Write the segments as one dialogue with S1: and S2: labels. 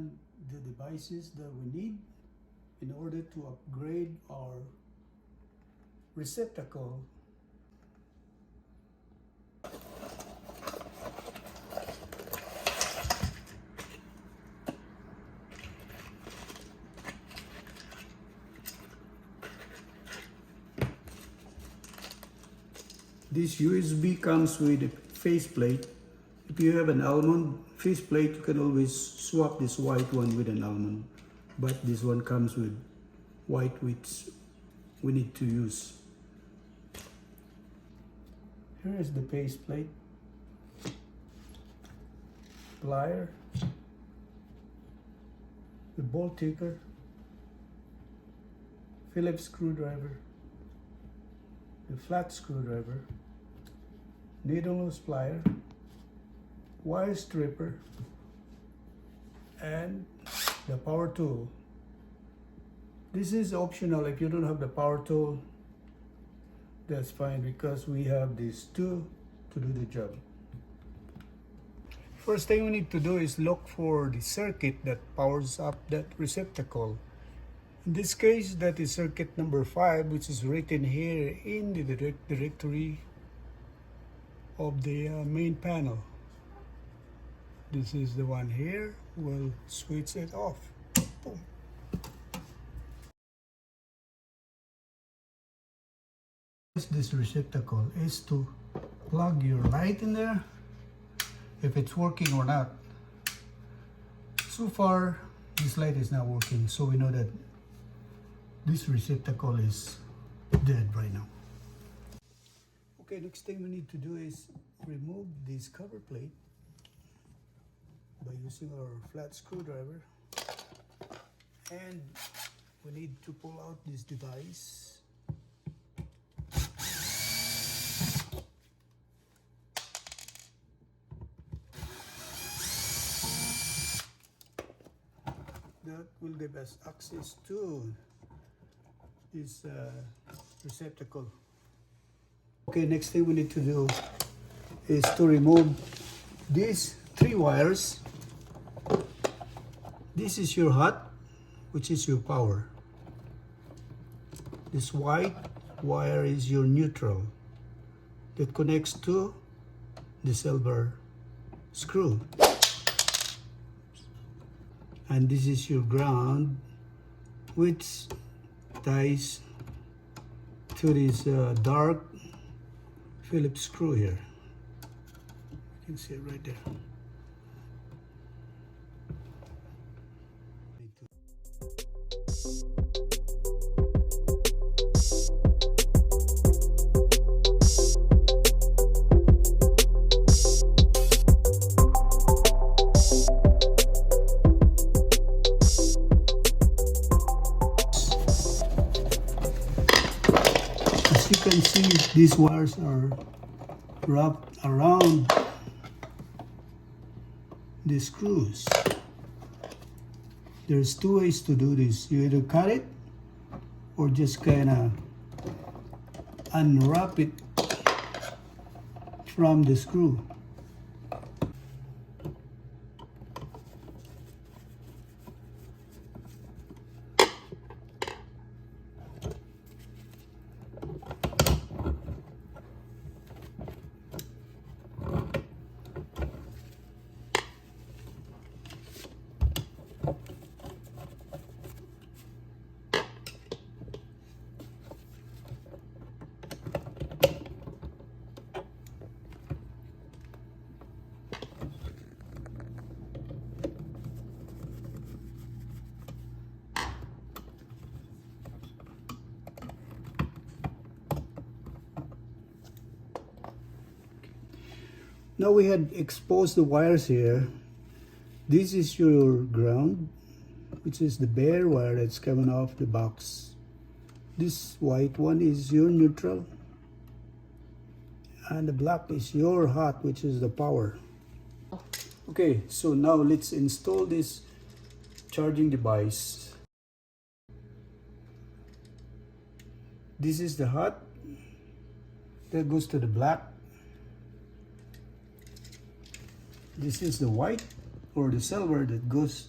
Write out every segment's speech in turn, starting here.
S1: find the devices that we need in order to upgrade our receptacle. This USB comes with a faceplate. If you have an almond faceplate, you can always swap this white one with an almond. But this one comes with white, which we need to use. Here is the faceplate, plier, the bolt ticker, Phillips screwdriver, the flat screwdriver, needle nose plier, wire stripper, and the power tool. This is optional. If you don't have the power tool, that's fine, because we have these two to do the job. First thing we need to do is look for the circuit that powers up that receptacle. In this case, that is circuit number 5, which is written here in the directory of the main panel. This is the one here. We'll switch it off. Boom. This receptacle is to plug your light in there, if it's working or not. So far, this light is not working, so we know that this receptacle is dead right now. Okay, next thing we need to do is remove this cover plate by using our flat screwdriver, and we need to pull out this device. That will give us access to this receptacle. Okay, next thing we need to do is to remove these 3 wires. This is your hot, which is your power. This white wire is your neutral that connects to the silver screw. And this is your ground, which ties to this dark Phillips screw here. You can see it right there. As you can see, these wires are wrapped around the screws. There's 2 ways to do this. You either cut it or just kind of unwrap it from the screw. Now we had exposed the wires here. This is your ground, which is the bare wire that's coming off the box. This white one is your neutral, and the black is your hot, which is the power. Okay, so now let's install this charging device. This is the hot that goes to the black. This is the white or the silver that goes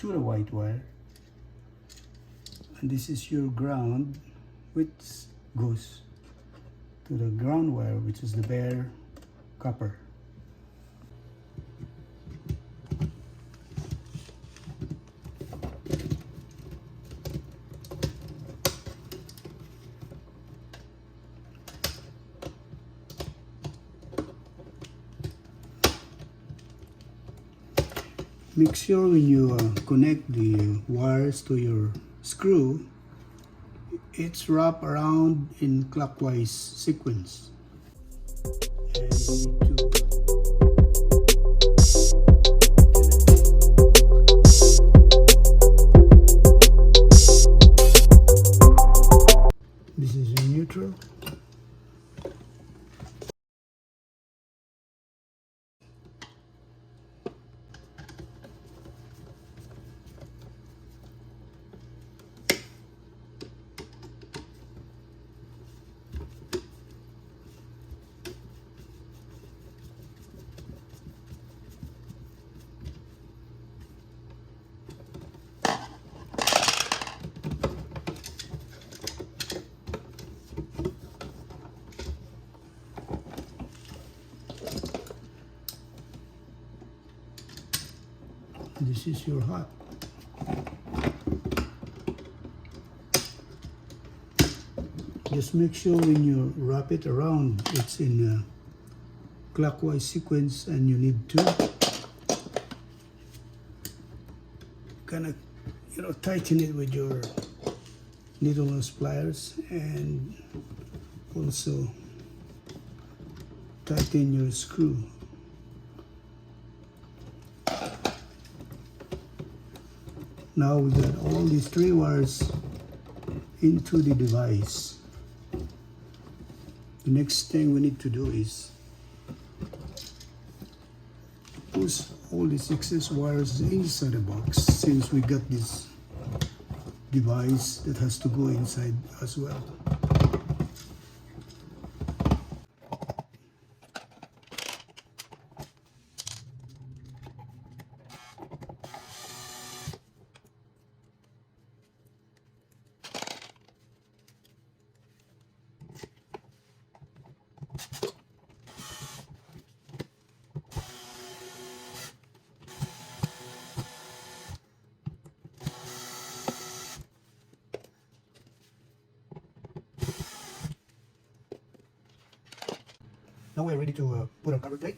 S1: to the white wire, and this is your ground, which goes to the ground wire, which is the bare copper. Make sure when you connect the wires to your screw, it's wrapped around in clockwise sequence. And you need to this is your neutral. This is your hot. Just make sure when you wrap it around, it's in a clockwise sequence, and you need to kind of, tighten it with your needle nose pliers, and also tighten your screw. Now we got all these 3 wires into the device. The next thing we need to do is push all these excess wires inside the box, since we got this device that has to go inside as well. Now we're ready to put our cover plate.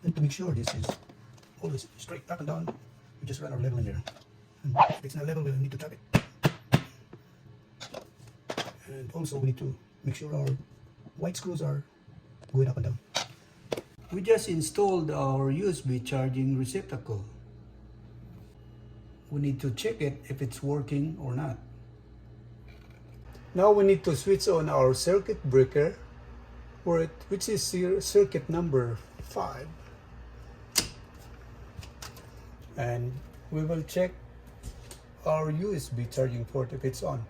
S1: And to make sure this is always straight up and down, we just run our level in there. And if it's not level, we'll need to tap it. And also we need to make sure our white screws are going up and down. We just installed our USB charging receptacle. We need to check it if it's working or not. Now we need to switch on our circuit breaker, which is circuit number 5. And we will check our USB charging port if it's on.